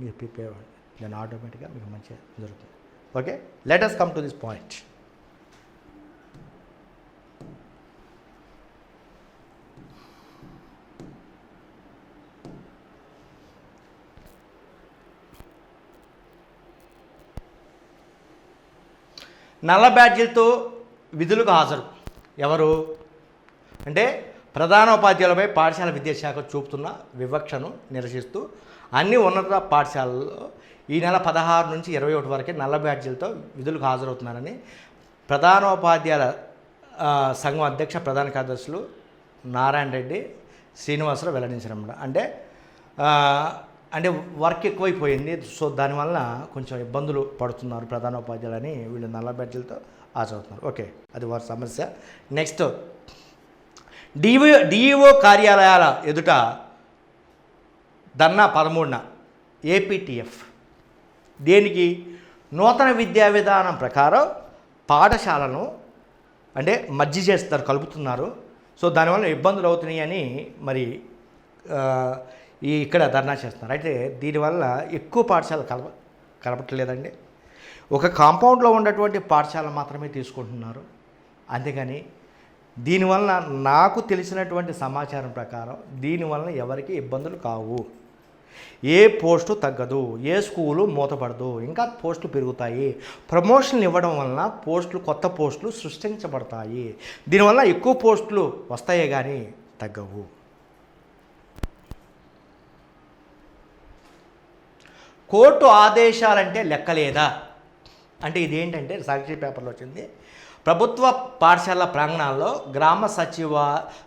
మీరు ప్రిపేర్ అవ్వండి. దాన్ని ఆటోమేటిక్గా మీకు మంచిగా జరుగుతుంది. Okay, let us come to this point. నల్ల బ్యాడ్జీలతో విధులకు హాజరు ఎవరు అంటే ప్రధానోపాధ్యాయులపై పాఠశాల విద్యాశాఖ చూపుతున్న వివక్షను నిరసిస్తూ అన్ని ఉన్నత పాఠశాలల్లో ఈ నెల 16 నుంచి 21 వరకు నల్ల బ్యాడ్జీలతో విధులకు హాజరవుతున్నారని ప్రధానోపాధ్యాయుల సంఘం అధ్యక్ష ప్రధాన కార్యదర్శులు నారాయణ రెడ్డి శ్రీనివాసరావు వెల్లడించారన్నమాట. అంటే వర్క్ ఎక్కువైపోయింది, సో దానివల్ల కొంచెం ఇబ్బందులు పడుతున్నారు ప్రధానోపాధ్యాయులని, వీళ్ళు నల్ల బ్యాడ్జీలతో హాజరవుతున్నారు. ఓకే, అది వారి సమస్య. నెక్స్ట్, డిఈఓ కార్యాలయాల ఎదుట ధర్నా 13న ఏపీటీఎఫ్. దేనికి? నూతన విద్యా విధానం ప్రకారం పాఠశాలను అంటే మర్జీ చేస్తారు, కలుపుతున్నారు. సో దానివల్ల ఇబ్బందులు అవుతున్నాయి అని మరి ఇక్కడ ధర్నా చేస్తున్నారు. అయితే దీనివల్ల ఎక్కువ పాఠశాల కలపట్లేదండి, ఒక కాంపౌండ్లో ఉన్నటువంటి పాఠశాల మాత్రమే తీసుకుంటున్నారు. అంతేగాని దీనివల్ల నాకు తెలిసినటువంటి సమాచారం ప్రకారం దీనివల్ల ఎవరికి ఇబ్బందులు కావు. ఏ పోస్టు తగ్గదు, ఏ స్కూలు మూతపడదు, ఇంకా పోస్టులు పెరుగుతాయి. ప్రమోషన్లు ఇవ్వడం వలన కొత్త పోస్టులు సృష్టించబడతాయి. దీనివల్ల ఎక్కువ పోస్టులు వస్తాయే కానీ తగ్గవు. కోర్టు ఆదేశాలంటే లెక్కలేదా అంటే ఇదేంటంటే సాక్షి పేపర్లో వచ్చింది. ప్రభుత్వ పాఠశాల ప్రాంగణాల్లో గ్రామ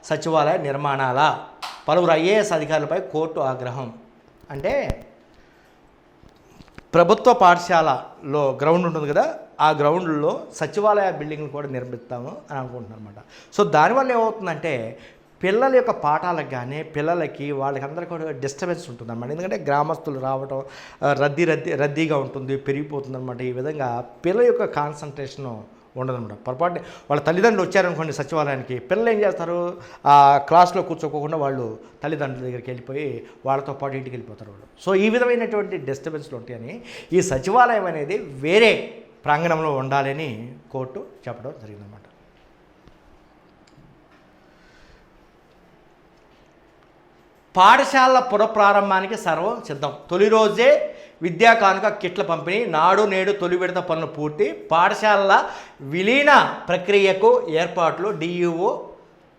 సచివాలయ నిర్మాణాల పలువురు ఐఏఎస్ అధికారులపై కోర్టు ఆగ్రహం. అంటే ప్రభుత్వ పాఠశాలలో గ్రౌండ్ ఉంటుంది కదా, ఆ గ్రౌండ్లో సచివాలయ బిల్డింగ్లు కూడా నిర్మిస్తాము అని అనుకుంటున్నాను అనమాట. సో దానివల్ల ఏమవుతుందంటే పిల్లల యొక్క పాఠాలకు కానీ పిల్లలకి వాళ్ళకందరికీ కూడా డిస్టర్బెన్స్ ఉంటుందన్నమాట. ఎందుకంటే గ్రామస్తులు రావడం రద్దీగా ఉంటుంది, పెరిగిపోతుంది అనమాట. ఈ విధంగా పిల్లల యొక్క కాన్సన్ట్రేషను ఉండదన్నమాట. పొరపాటు వాళ్ళ తల్లిదండ్రులు వచ్చారనుకోండి సచివాలయానికి, పిల్లలు ఏం చేస్తారు, ఆ క్లాస్లో కూర్చోకోకుండా వాళ్ళు తల్లిదండ్రుల దగ్గరికి వెళ్ళిపోయి వాళ్ళతో పాటు ఇంటికి వెళ్ళిపోతారు వాళ్ళు. సో ఈ విధమైనటువంటి డిస్టర్బెన్స్లు ఉంటాయని ఈ సచివాలయం అనేది వేరే ప్రాంగణంలో ఉండాలని కోర్టు చెప్పడం జరిగిందన్నమాట. పాఠశాలల పునఃప్రారంభానికి సర్వం సిద్ధం. తొలి రోజే విద్యా కానుక కిట్ల పంపిణీ. నాడు నేడు తొలి విడత పనులు పూర్తి. పాఠశాలల విలీన ప్రక్రియకు ఏర్పాట్లు. డిఈఓ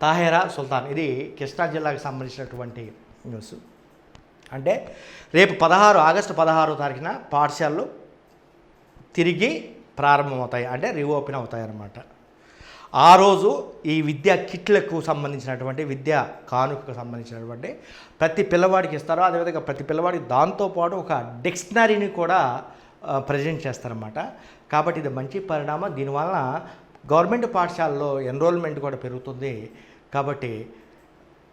తాహెరా సుల్తాన్. ఇది కృష్ణా జిల్లాకు సంబంధించినటువంటి న్యూస్. అంటే రేపు ఆగస్టు 16వ తారీఖున పాఠశాలలు తిరిగి ప్రారంభమవుతాయి, అంటే రీఓపెన్ అవుతాయి అన్నమాట. ఆ రోజు ఈ విద్యా కిట్లకు సంబంధించినటువంటి విద్యా కానుకకు సంబంధించినటువంటి ప్రతి పిల్లవాడికి ఇస్తారో, అదేవిధంగా ప్రతి పిల్లవాడికి దాంతోపాటు ఒక డిక్షనరీని కూడా ప్రజెంట్ చేస్తారన్నమాట. కాబట్టి ఇది మంచి పరిణామం. దీనివల్ల గవర్నమెంట్ పాఠశాలలో ఎన్రోల్మెంట్ కూడా పెరుగుతుంది. కాబట్టి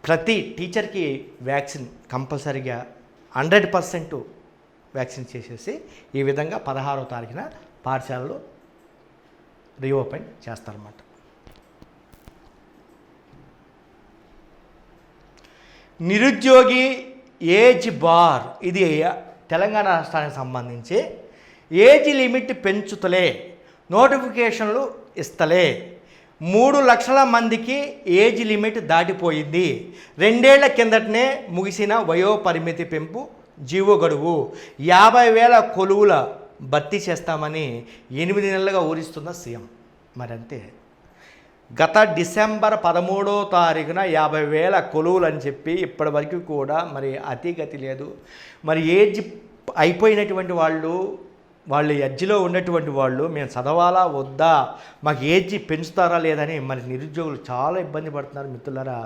ప్రతి టీచర్కి వ్యాక్సిన్ కంపల్సరీగా 100% వ్యాక్సిన్ చేసేసి ఈ విధంగా 16వ తారీఖున పాఠశాలలు రీఓపెన్ చేస్తారన్నమాట. నిరుద్యోగి ఏజ్ బార్. ఇది తెలంగాణ రాష్ట్రానికి సంబంధించి ఏజ్ లిమిట్ పెంచుతలే, నోటిఫికేషన్లు ఇస్తలే. 3 లక్షల మందికి ఏజ్ లిమిట్ దాటిపోయింది. 2 ఏళ్ల కిందటనే ముగిసిన వయోపరిమితి పెంపు జీవో గడువు. 50,000 కొలువుల భర్తీ చేస్తామని 8 నెలలుగా ఊరిస్తున్న సీఎం. మరంతే, గత డిసెంబర్ 13వ తారీఖున 50,000 కొలువులు అని చెప్పి ఇప్పటి వరకు కూడా మరి అతిగతి లేదు. మరి ఏజ్ అయిపోయినటువంటి వాళ్ళు ఎడ్జ్లో ఉన్నటువంటి వాళ్ళు మేము చదవాలా వద్దా, మాకు ఏజ్ పెంచుతారా లేదని మరి నిరుద్యోగులు చాలా ఇబ్బంది పడుతున్నారు. మిత్రులారా,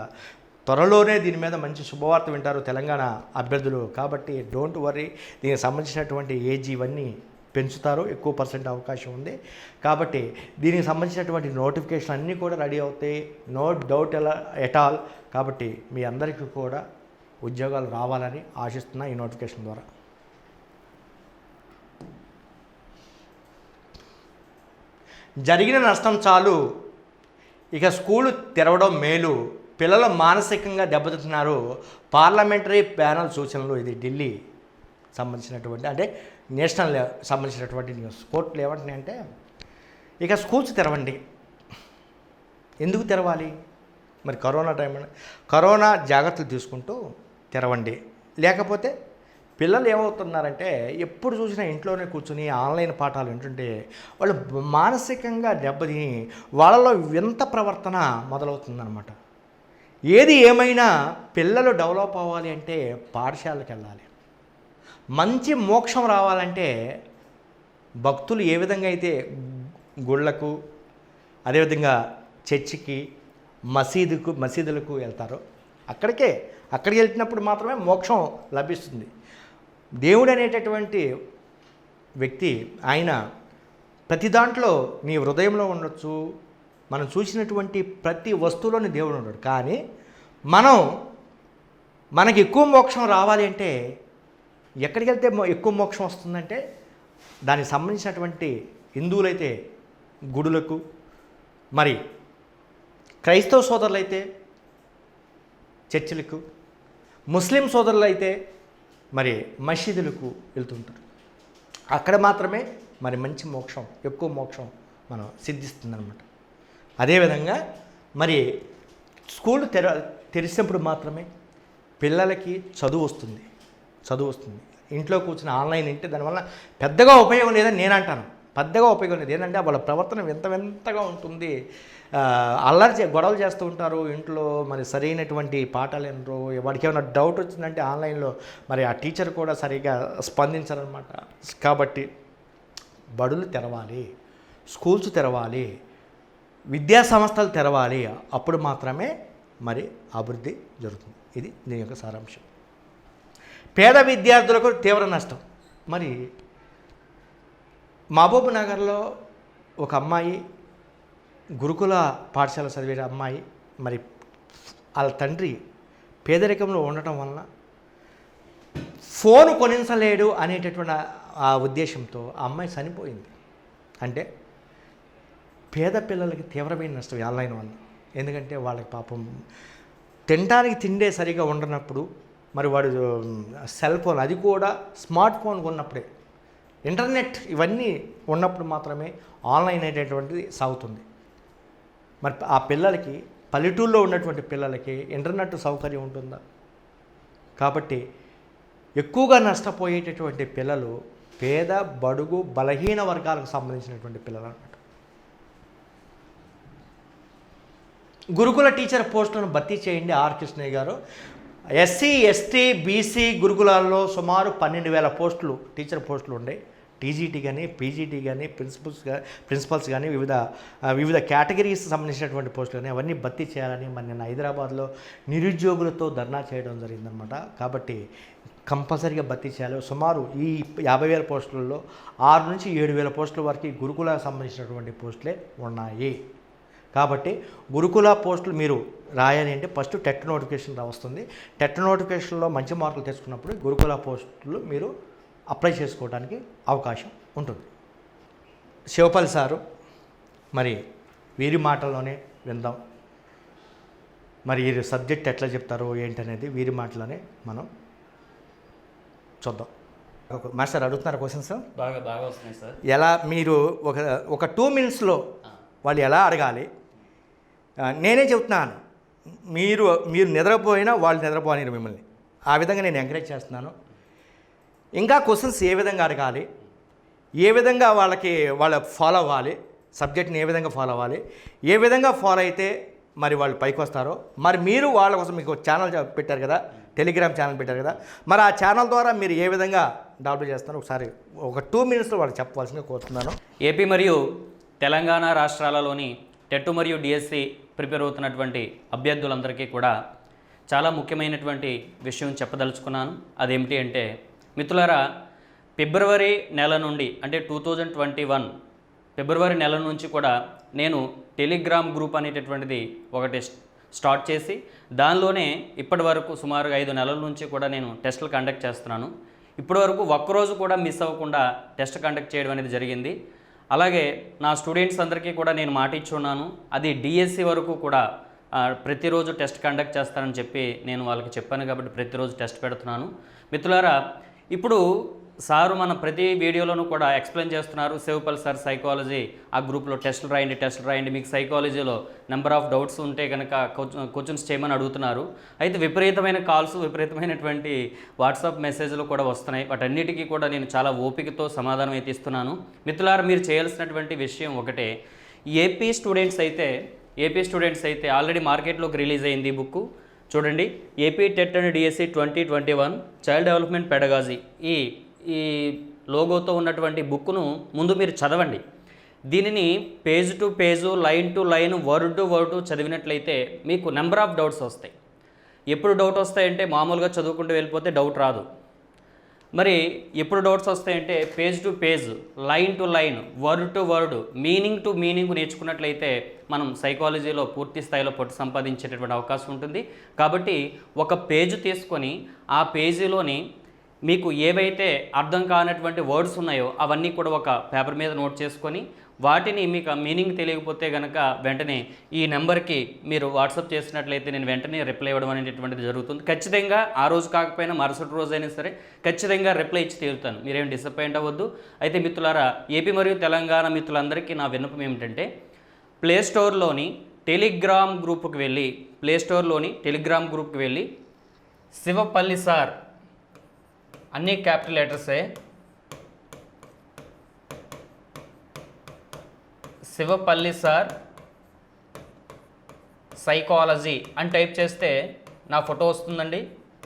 త్వరలోనే దీని మీద మంచి శుభవార్త వింటారు తెలంగాణ అభ్యర్థులు. కాబట్టి డోంట్ వర్రీ, దీనికి సంబంధించినటువంటి ఏజ్ ఇవన్నీ పెంచుతారు, ఎక్కువ % అవకాశం ఉంది. కాబట్టి దీనికి సంబంధించినటువంటి నోటిఫికేషన్ అన్నీ కూడా రెడీ అవుతాయి, నో డౌట్ ఎట్ ఆల్. కాబట్టి మీ అందరికీ కూడా ఉద్యోగాలు రావాలని ఆశిస్తున్నా ఈ నోటిఫికేషన్ ద్వారా. జరిగిన నష్టం చాలు, ఇక స్కూలు తెరవడం మేలు. పిల్లలు మానసికంగా దెబ్బతింటున్నారు. పార్లమెంటరీ ప్యానల్ సూచనలు. ఇది ఢిల్లీ సంబంధించినటువంటి, అంటే నేషనల్ సంబంధించినటువంటి న్యూస్. కోర్టులు ఏమంటున్నాయంటే, ఇక స్కూల్స్ తెరవండి. ఎందుకు తెరవాలి? మరి కరోనా టైం, కరోనా జాగ్రత్తలు తీసుకుంటూ తెరవండి. లేకపోతే పిల్లలు ఏమవుతున్నారంటే ఎప్పుడు చూసినా ఇంట్లోనే కూర్చుని ఆన్లైన్ పాఠాలు వింటుంటే వాళ్ళు మానసికంగా దెబ్బతిని వాళ్ళలో వింత ప్రవర్తన మొదలవుతుందన్నమాట. ఏది ఏమైనా పిల్లలు డెవలప్ అవ్వాలి అంటే పాఠశాలకు వెళ్ళాలి. మంచి మోక్షం రావాలంటే భక్తులు ఏ విధంగా అయితే గుళ్ళకు, అదేవిధంగా చర్చికి, మసీదులకు వెళ్తారో అక్కడికి వెళ్తున్నప్పుడు మాత్రమే మోక్షం లభిస్తుంది. దేవుడు అనేటటువంటి వ్యక్తి ఆయన ప్రతి దాంట్లో నీ హృదయంలో ఉండొచ్చు. మనం చూసినటువంటి ప్రతి వస్తువులోని దేవుడు ఉన్నాడు. కానీ మనకి ఎక్కువ మోక్షం రావాలి అంటే ఎక్కడికి వెళ్తే ఎక్కువ మోక్షం వస్తుందంటే దానికి సంబంధించినటువంటి హిందువులైతే గుడులకు, మరి క్రైస్తవ సోదరులైతే చర్చిలకు, ముస్లిం సోదరులు అయితే మరి మసీదులకు వెళ్తుంటారు. అక్కడ మాత్రమే మరి మంచి మోక్షం, ఎక్కువ మోక్షం మనం సిద్ధిస్తుందన్నమాట. అదేవిధంగా మరి స్కూల్ తెరిచినప్పుడు మాత్రమే పిల్లలకి చదువు వస్తుంది. ఇంట్లో కూర్చుని ఆన్లైన్ అంటే దానివల్ల పెద్దగా ఉపయోగం లేదని నేను అంటాను. పెద్దగా ఉపయోగం లేదు. ఏంటంటే వాళ్ళ ప్రవర్తన వింతగా ఉంటుంది. గొడవలు చేస్తూ ఉంటారు ఇంట్లో. మరి సరైనటువంటి పాఠాలు వినరు. వాడికి ఏమైనా డౌట్ వచ్చిందంటే ఆన్లైన్లో మరి ఆ టీచర్ కూడా సరిగా స్పందించారనమాట. కాబట్టి బడులు తెరవాలి, స్కూల్స్ తెరవాలి, విద్యా సంస్థలు తెరవాలి. అప్పుడు మాత్రమే మరి అభివృద్ధి జరుగుతుంది. ఇది దీని యొక్క సారాంశం. పేద విద్యార్థులకు తీవ్ర నష్టం. మరి మహబూబ్ నగర్లో ఒక అమ్మాయి, గురుకుల పాఠశాల చదివే అమ్మాయి, మరి వాళ్ళ తండ్రి పేదరికంలో ఉండటం వలన ఫోన్ కొనించలేడు అనేటటువంటి ఆ ఉద్దేశంతో ఆ అమ్మాయి చనిపోయింది. అంటే పేద పిల్లలకి తీవ్రమైన నష్టం ఆన్లైన్ వల్ల. ఎందుకంటే వాళ్ళకి పాపం తినడానికి తిండే సరిగా ఉండనప్పుడు మరి వాడు సెల్ ఫోన్, అది కూడా స్మార్ట్ ఫోన్ ఉన్నప్పుడే, ఇంటర్నెట్ ఇవన్నీ ఉన్నప్పుడు మాత్రమే ఆన్లైన్ అనేటటువంటిది సాగుతుంది. మరి ఆ పిల్లలకి, పల్లెటూరులో ఉన్నటువంటి పిల్లలకి ఇంటర్నెట్ సౌకర్యం ఉంటుందా? కాబట్టి ఎక్కువగా నష్టపోయేటటువంటి పిల్లలు పేద, బడుగు, బలహీన వర్గాలకు సంబంధించినటువంటి పిల్లలు అన్నమాట. గురుకుల టీచర్ పోస్టులను భర్తీ చేయండి ఆర్ కృష్ణయ్య గారు. ఎస్సీ, ఎస్టీ, బీసీ గురుకులాల్లో సుమారు 12,000 పోస్టులు, టీచర్ పోస్టులు ఉన్నాయి. టీజీటీ కానీ, పీజీటీ కానీ, ప్రిన్సిపల్స్ కానీ, వివిధ కేటగిరీస్ సంబంధించినటువంటి పోస్టులు కానీ అవన్నీ భర్తీ చేయాలని మరి నిన్న హైదరాబాద్లో నిరుద్యోగులతో ధర్నా చేయడం జరిగిందనమాట. కాబట్టి కంపల్సరీగా భర్తీ చేయాలి. సుమారు ఈ 50,000 పోస్టులలో 6 నుంచి 7,000 పోస్టుల వరకు గురుకులకు సంబంధించినటువంటి పోస్టులే ఉన్నాయి. కాబట్టి గురుకుల పోస్టులు మీరు రాయాలి అంటే ఫస్ట్ టెట్ నోటిఫికేషన్ వస్తుంది. టెట్ నోటిఫికేషన్లో మంచి మార్కులు తెచ్చుకున్నప్పుడు గురుకుల పోస్టులు మీరు అప్లై చేసుకోవడానికి అవకాశం ఉంటుంది. శివపల్లి సారు మరి వీరి మాటల్లోనే విందాం. మరి వీరి సబ్జెక్ట్ ఎట్లా చెప్తారో ఏంటనేది వీరి మాటలోనే మనం చూద్దాం. మాస్టర్ అడుగుతున్నారు క్వశ్చన్స్ బాగా వస్తున్నాయి సార్. ఎలా మీరు ఒక 2 minutesలో వాళ్ళు ఎలా అడగాలి, నేనే చెప్తున్నాను. మీరు నిద్రపోయినా వాళ్ళు నిద్రపోనిరు మిమ్మల్ని. ఆ విధంగా నేను ఎంకరేజ్ చేస్తున్నాను. ఇంకా క్వశ్చన్స్ ఏ విధంగా అడగాలి, ఏ విధంగా వాళ్ళ ఫాలో అవ్వాలి, సబ్జెక్ట్ని ఏ విధంగా ఫాలో అవ్వాలి, ఏ విధంగా ఫాలో అయితే మరి వాళ్ళు పైకి వస్తారో, మరి మీరు వాళ్ళ కోసం మీకు ఛానల్ పెట్టారు కదా, టెలిగ్రామ్ ఛానల్ పెట్టారు కదా, మరి ఆ ఛానల్ ద్వారా మీరు ఏ విధంగా డెవలప్ చేస్తారో ఒకసారి ఒక 2 minutesలో వాళ్ళు చెప్పవలసిందిగా కోరుతున్నాను. ఏపీ మరియు తెలంగాణ రాష్ట్రాలలోని టెట్ మరియు డిఎస్సి ప్రిపేర్ అవుతున్నటువంటి అభ్యర్థులందరికీ కూడా చాలా ముఖ్యమైనటువంటి విషయం చెప్పదలుచుకున్నాను. అదేమిటి అంటే మిత్రులారా, ఫిబ్రవరి నెల నుండి అంటే 2021 ఫిబ్రవరి నెల నుంచి కూడా నేను టెలిగ్రామ్ గ్రూప్ అనేటటువంటిది ఒకటి స్టార్ట్ చేసి దానిలోనే ఇప్పటి వరకు సుమారుగా 5 నెలల నుంచి కూడా నేను టెస్టులు కండక్ట్ చేస్తున్నాను. ఇప్పటి వరకు ఒక్కరోజు కూడా మిస్ అవ్వకుండా టెస్ట్ కండక్ట్ చేయడం అనేది జరిగింది. అలాగే నా స్టూడెంట్స్ అందరికీ కూడా నేను మాట ఇచ్చున్నాను, అది డిఎస్సి వరకు కూడా ప్రతిరోజు టెస్ట్ కండక్ట్ చేస్తానని చెప్పి నేను వాళ్ళకి చెప్పాను. కాబట్టి ప్రతిరోజు టెస్ట్ పెడుతున్నాను. మిత్రులారా, ఇప్పుడు సారు మన ప్రతి వీడియోలోనూ కూడా ఎక్స్ప్లెయిన్ చేస్తున్నారు. శివపల్లి సార్ సైకాలజీ, ఆ గ్రూప్లో టెస్టులు రాయండి, మీకు సైకాలజీలో నెంబర్ ఆఫ్ డౌట్స్ ఉంటే కనుక క్వశ్చన్స్ చేయమని అడుగుతున్నారు. అయితే విపరీతమైన కాల్స్, విపరీతమైనటువంటి వాట్సాప్ మెసేజ్లు కూడా వస్తున్నాయి. వాటన్నిటికీ కూడా నేను చాలా ఓపికతో సమాధానం అయితే ఇస్తున్నాను. మిత్రులారా, మీరు చేయాల్సినటువంటి విషయం ఒకటే. ఏపీ స్టూడెంట్స్ అయితే ఆల్రెడీ మార్కెట్లోకి రిలీజ్ అయింది ఈ బుక్. చూడండి, AP TET and DSC 2021 child development pedagogy, ఈ లోగోతో ఉన్నటువంటి బుక్ను ముందు మీరు చదవండి. దీనిని page to page, line to line, word to word చదివినట్లయితే మీకు నెంబర్ ఆఫ్ డౌట్స్ వస్తాయి. ఎప్పుడు డౌట్ వస్తాయంటే మామూలుగా చదువుకుంటూ వెళ్ళిపోతే డౌట్ రాదు. మరి ఎప్పుడు డౌట్స్ వస్తాయంటే page to page, line to line, word to word, meaning to meaning నేర్చుకున్నట్లయితే మనం సైకాలజీలో పూర్తి స్థాయిలో పట్టు సంపాదించేటటువంటి అవకాశం ఉంటుంది. కాబట్టి ఒక పేజ్ తీసుకొని ఆ పేజీలోని మీకు ఏవైతే అర్థం కానటువంటి వర్డ్స్ ఉన్నాయో అవన్నీ కూడా ఒక పేపర్ మీద నోట్ చేసుకొని వాటిని మీకు మీనింగ్ తెలియకపోతే కనుక వెంటనే ఈ నెంబర్కి మీరు వాట్సాప్ చేసినట్లయితే నేను వెంటనే రిప్లై ఇవ్వడం అనేటటువంటిది జరుగుతుంది. ఖచ్చితంగా ఆ రోజు కాకపోయినా మరుసటి రోజు అయినా సరే ఖచ్చితంగా రిప్లై ఇచ్చి తీరుతాను. మీరేం డిసప్పాయింట్ అవ్వద్దు. అయితే మిత్రులారా, ఏపీ మరియు తెలంగాణ మిత్రులందరికీ నా విన్నపం ఏమిటంటే ప్లేస్టోర్లోని టెలిగ్రామ్ గ్రూప్కి వెళ్ళి శివపల్లి సార్, అన్ని క్యాపిటల్ లెటర్సే, శివపల్లి సార్ సైకాలజీ అని టైప్ చేస్తే నా ఫోటో వస్తుందండి.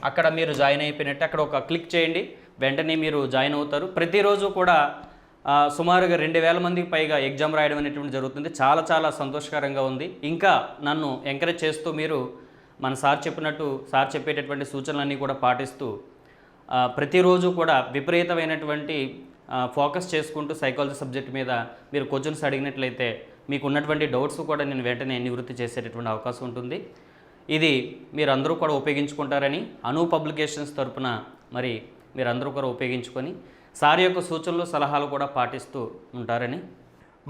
అక్కడ మీరు జాయిన్ అయిపోయినట్టు అక్కడ ఒక క్లిక్ చేయండి, వెంటనే మీరు జాయిన్ అవుతారు. ప్రతిరోజు కూడా సుమారుగా 2,000 మందికి పైగా ఎగ్జామ్ రాయడం అనేటువంటి జరుగుతుంది. చాలా చాలా సంతోషకరంగా ఉంది. ఇంకా నన్ను ఎంకరేజ్ చేస్తూ మీరు మన సార్ చెప్పేటటువంటి సూచనలన్నీ కూడా పాటిస్తూ ప్రతిరోజు కూడా విపరీతమైనటువంటి ఫోకస్ చేసుకుంటూ సైకాలజీ సబ్జెక్ట్ మీద మీరు క్వశ్చన్స్ అడిగినట్లయితే మీకు ఉన్నటువంటి డౌట్స్ కూడా నేను వెంటనే నివృత్తి చేసేటటువంటి అవకాశం ఉంటుంది. ఇది మీరందరూ కూడా ఉపయోగించుకుంటారని అను పబ్లికేషన్స్ తరపున మరి మీరందరూ కూడా ఉపయోగించుకొని సార్ యొక్క సూచనలు సలహాలు కూడా పాటిస్తూ ఉంటారని,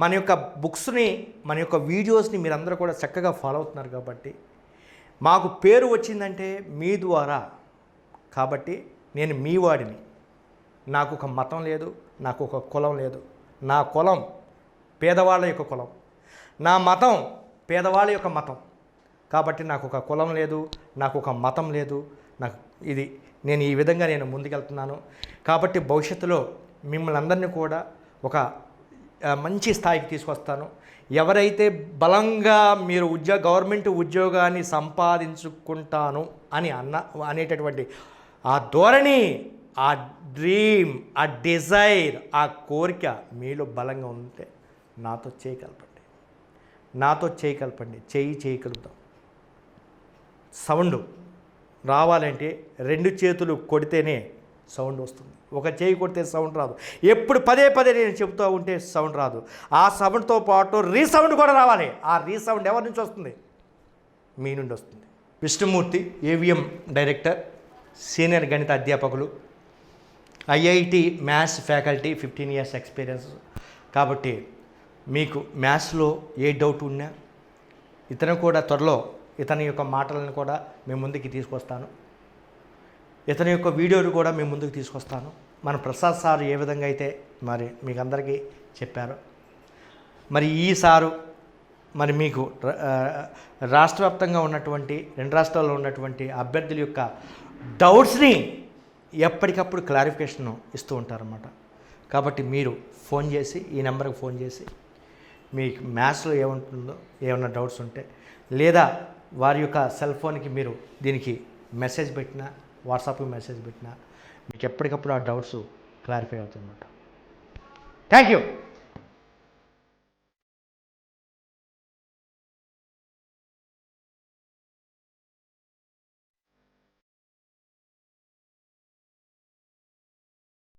మన యొక్క బుక్స్ని, మన యొక్క వీడియోస్ని మీరందరూ కూడా చక్కగా ఫాలో అవుతున్నారు కాబట్టి మాకు పేరు వచ్చిందంటే మీ ద్వారా. కాబట్టి నేను మీ వాడిని. నాకు ఒక మతం లేదు, నాకు ఒక కులం లేదు. నా కులం పేదవాళ్ళ యొక్క కులం, నా మతం పేదవాళ్ళ యొక్క మతం. కాబట్టి నాకు ఒక కులం లేదు, నాకు ఒక మతం లేదు. నాకు నేను ఈ విధంగా నేను ముందుకెళ్తున్నాను. కాబట్టి భవిష్యత్తులో మిమ్మల్ని అందరినీ కూడా ఒక మంచి స్థాయికి తీసుకొస్తాను. ఎవరైతే బలంగా మీరు గవర్నమెంట్ ఉద్యోగాన్ని సంపాదించుకుంటాను అని అనేటటువంటి ఆ ధోరణి, ఆ డ్రీమ్, ఆ డిజైర్, ఆ కోరిక మీలో బలంగా ఉంటే నాతో చేయగలపండి. చేయగలుగుతాం. సౌండ్ రావాలంటే 2 చేతులు కొడితేనే సౌండ్ వస్తుంది. ఒక చేయి కొడితే సౌండ్ రాదు. ఎప్పుడు పదే నేను చెబుతూ ఉంటే సౌండ్ రాదు. ఆ సౌండ్తో పాటు రీసౌండ్ కూడా రావాలి. ఆ రీసౌండ్ ఎవరి నుంచి వస్తుంది? మీ నుండి వస్తుంది. విష్ణుమూర్తి, ఏవిఎం డైరెక్టర్, సీనియర్ గణిత అధ్యాపకులు, IIT maths faculty, 15 years experience. కాబట్టి మీకు మ్యాథ్స్లో ఏ డౌట్ ఉన్నా త్వరలో ఇతని యొక్క మాటలను కూడా మేము ముందుకు తీసుకొస్తాను. ఇతని యొక్క వీడియోలు కూడా మేము ముందుకు తీసుకొస్తాను. మన ప్రసాద్ సారు ఏ విధంగా అయితే మరి మీకు అందరికీ చెప్పారు, మరి ఈ సారు మరి మీకు రాష్ట్ర వ్యాప్తంగా ఉన్నటువంటి 2 రాష్ట్రాల్లో ఉన్నటువంటి అభ్యర్థుల యొక్క డౌట్స్ని ఎప్పటికప్పుడు క్లారిఫికేషన్ ఇస్తూ ఉంటారన్నమాట. కాబట్టి మీరు ఫోన్ చేసి, ఈ నెంబర్కి ఫోన్ చేసి మీకు మ్యాథ్స్లో ఏముంటుందో ఏమన్నా డౌట్స్ ఉంటే, లేదా వారి యొక్క సెల్ ఫోన్కి మీరు దీనికి మెసేజ్ పెట్టినా, వాట్సాప్కి మెసేజ్ పెట్టినా మీకు ఎప్పటికప్పుడు ఆ డౌట్స్ క్లారిఫై అవుతాయన్నమాట. Thank you.